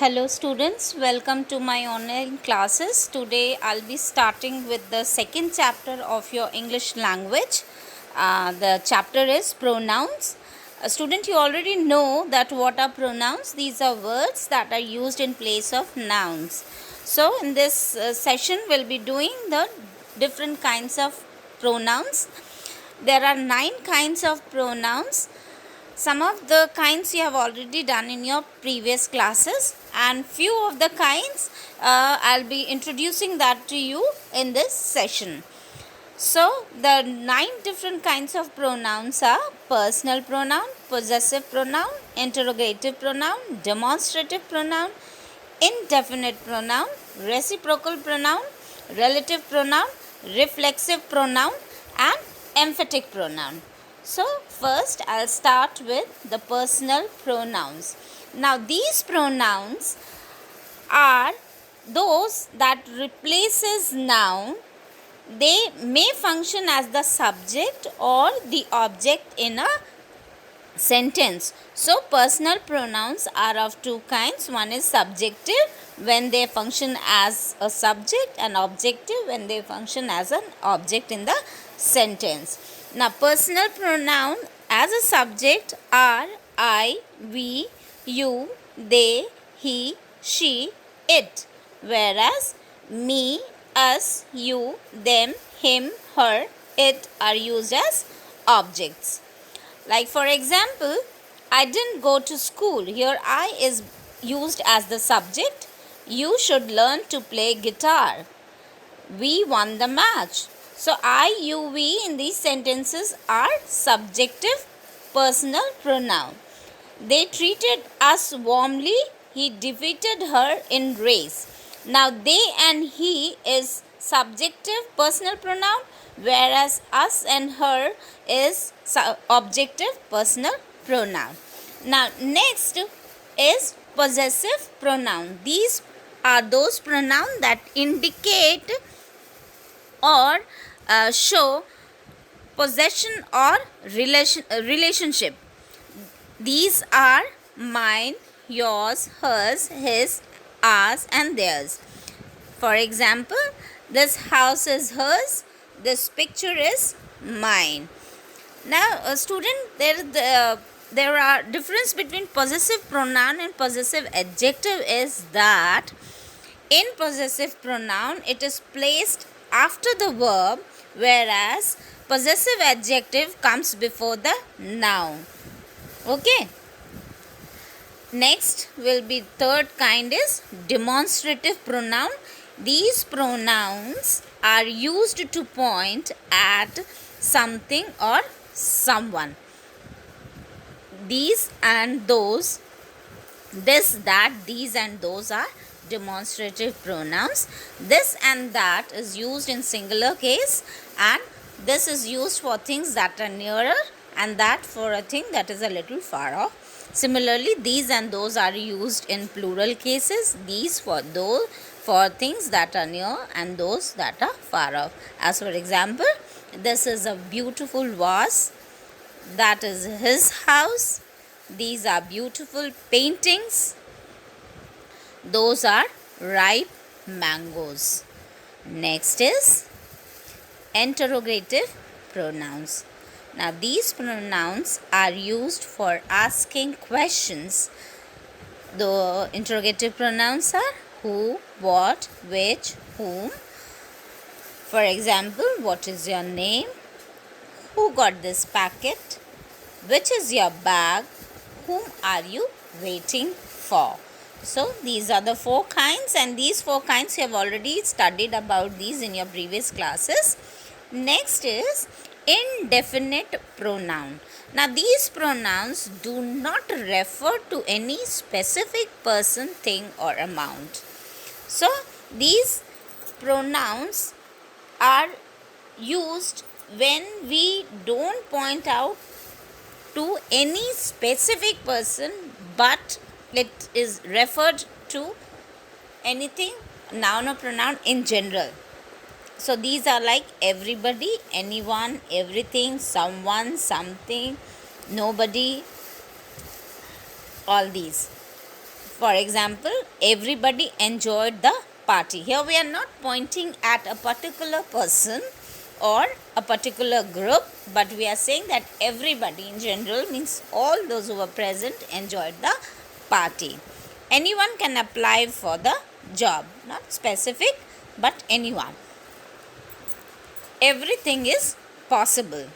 Hello students, welcome to my online classes. Today I'll be starting with the second chapter of your English language. The chapter is pronouns. Student, you already know that what are pronouns. These are words that are used in place of nouns. So in this session we'll be doing the different kinds of pronouns. There are 9 kinds of pronouns. Some of the kinds you have already done in your previous classes, and few of the kinds I'll be introducing that to you in this session. So the 9 different kinds of pronouns are personal pronoun, possessive pronoun, interrogative pronoun, demonstrative pronoun, indefinite pronoun, reciprocal pronoun, relative pronoun, reflexive pronoun, and emphatic pronoun. So first I'll start with the personal pronouns. Now these pronouns are those that replaces noun. They may function as the subject or the object in a sentence. So personal pronouns are of two kinds. One is subjective when they function as a subject, and objective when they function as an object in the sentence. Now personal pronoun as a subject are I, we, you, they, he, she, it, whereas me, us, you, them, him, her, it are used as objects. Like for example, I didn't go to school. Here I is used as the subject. You should learn to play guitar. We won the match. So I, you, we in these sentences are subjective personal pronoun. They treated us warmly. He defeated her in race. Now they and he is subjective personal pronoun, whereas us and her is objective personal pronoun. Now next is possessive pronoun. These are those pronouns that indicate or show possession or relationship. These are mine, yours, hers, his, ours, and theirs. For example, this house is hers, this picture is mine. Now, a student, there are difference between possessive pronoun and possessive adjective is that in possessive pronoun it is placed after the verb, whereas possessive adjective comes before the noun. Okay. Next will be third kind is demonstrative pronoun. These pronouns are used to point at something or someone. These and those, this, that, these and those are demonstrative pronouns. This and that is used in singular case, and this is used for things that are nearer, and that for a thing that is a little far off. Similarly, these and those are used in plural cases. These for those for things that are near, and those that are far off. As for example, this is a beautiful vase. That is his house. These are beautiful paintings. Those are ripe mangoes. Next is interrogative pronouns. Now these pronouns are used for asking questions. The interrogative pronouns are who, what, which, whom. For example, what is your name? Who got this packet? Which is your bag? Whom are you waiting for? So these are the 4 kinds, and these 4 kinds you have already studied about these in your previous classes. Next is indefinite pronoun. Now these pronouns do not refer to any specific person, thing, or amount. So these pronouns are used when we don't point out to any specific person, but it is referred to anything, noun or pronoun in general. So these are like everybody, anyone, everything, someone, something, nobody, all these. For example, everybody enjoyed the party. Here we are not pointing at a particular person or a particular group, but we are saying that everybody in general, means all those who were present enjoyed the party. Anyone can apply for the job, not specific, but anyone. Everything is possible.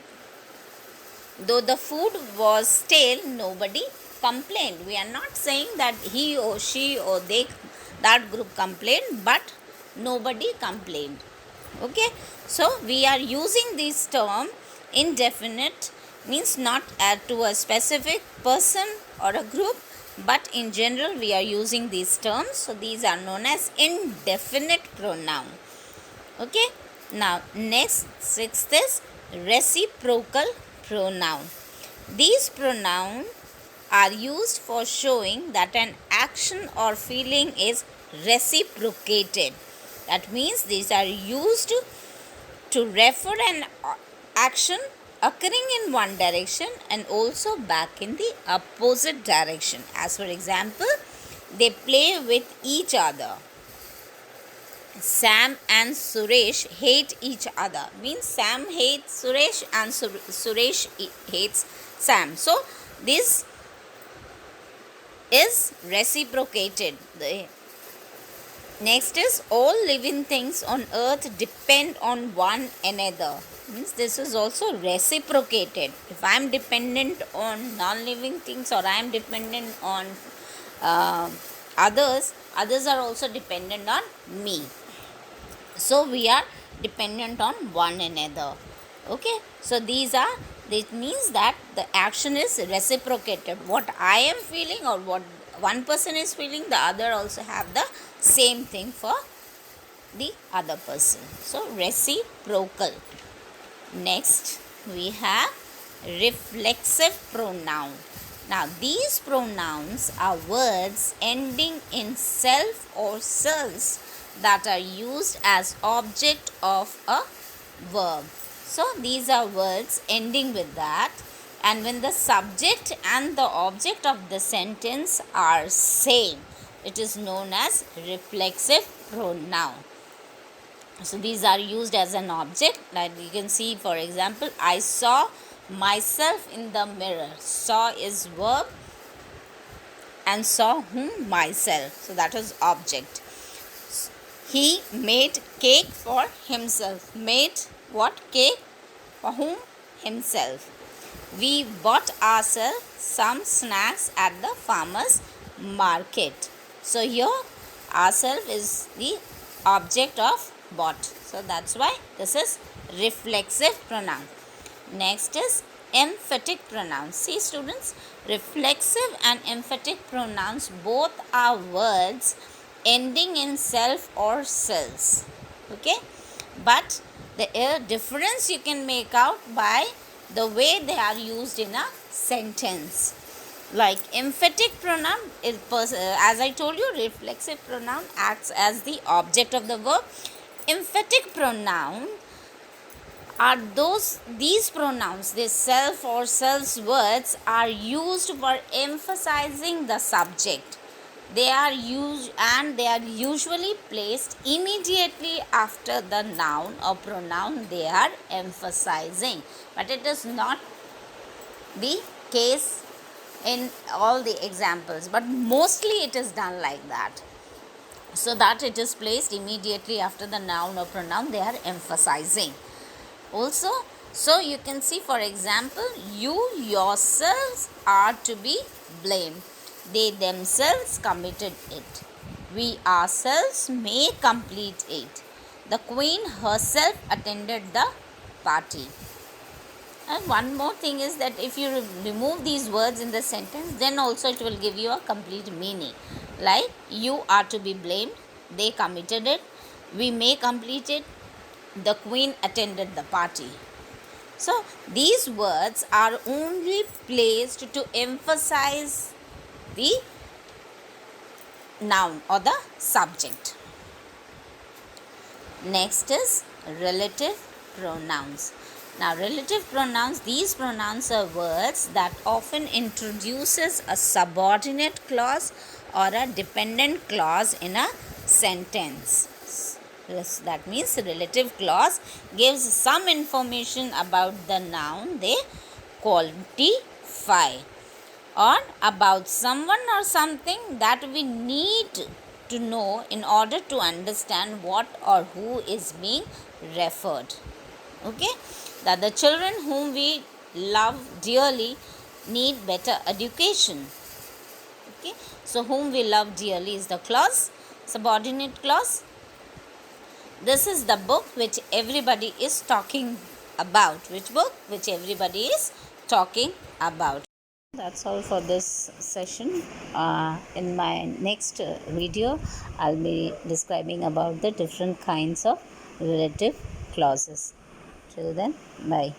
Though the food was stale, nobody complained. We are not saying that he or she or they, that group complained, but nobody complained. Okay, so we are using this term indefinite, means not to a specific person or a group, but in general we are using these terms. So these are known as indefinite pronoun. Okay, now next, sixth is reciprocal pronoun. These pronouns are used for showing that an action or feeling is reciprocated. That means these are used to refer an action occurring in one direction and also back in the opposite direction. As for example, they play with each other. Sam and Suresh hate each other, means Sam hates Suresh and Suresh hates Sam. So this is reciprocated. The next is all living things on earth depend on one another, means this is also reciprocated. If I am dependent on non-living things, or I am dependent on others are also dependent on me. So we are dependent on one another. Okay, so this means that the action is reciprocated. What I am feeling or what one person is feeling, the other also have the same thing for the other person. So reciprocal. Next we have reflexive pronoun. Now these pronouns are words ending in self or selves that are used as object of a verb. So these are words ending with that, and when the subject and the object of the sentence are same, it is known as reflexive pronoun. So these are used as an object. Like you can see, for example, I saw myself in the mirror. Saw is verb and saw whom, myself. So that is object. He made cake for himself. Made what cake? For whom? Himself. We bought ourselves some snacks at the farmer's market. So here ourselves is the object of bought. So that's why this is reflexive pronoun. Next is emphatic pronouns. See students, reflexive and emphatic pronouns both are words ending in self or selves. Okay, but the difference you can make out by the way they are used in a sentence. Like emphatic pronoun is as I told you, reflexive pronoun acts as the object of the verb. Emphatic pronoun are these pronouns, these self or selves words are used for emphasizing the subject. They are used and they are usually placed immediately after the noun or pronoun they are emphasizing, but it is not the case in all the examples, but mostly it is done like that, so that it is placed immediately after the noun or pronoun they are emphasizing. Also, so you can see, for example, you yourselves are to be blamed. They themselves committed it. We ourselves may complete it. The queen herself attended the party. And one more thing is that if you remove these words in the sentence, then also it will give you a complete meaning. Like, you are to be blamed, they committed it, we may complete it, the queen attended the party. So these words are only placed to emphasize the noun or the subject. Next is relative pronouns. Now, relative pronouns, these pronouns are words that often introduces a subordinate clause or a dependent clause in a sentence. Yes, that means relative clause gives some information about the noun they qualify, or about someone or something that we need to know in order to understand what or who is being referred. Okay, that the children whom we love dearly need better education. Okay, so whom we love dearly is the clause, subordinate clause. This is the book which everybody is talking about. Which book? Which everybody is talking about. That's all for this session. In my next video, I'll be describing about the different kinds of relative clauses. Till then, bye.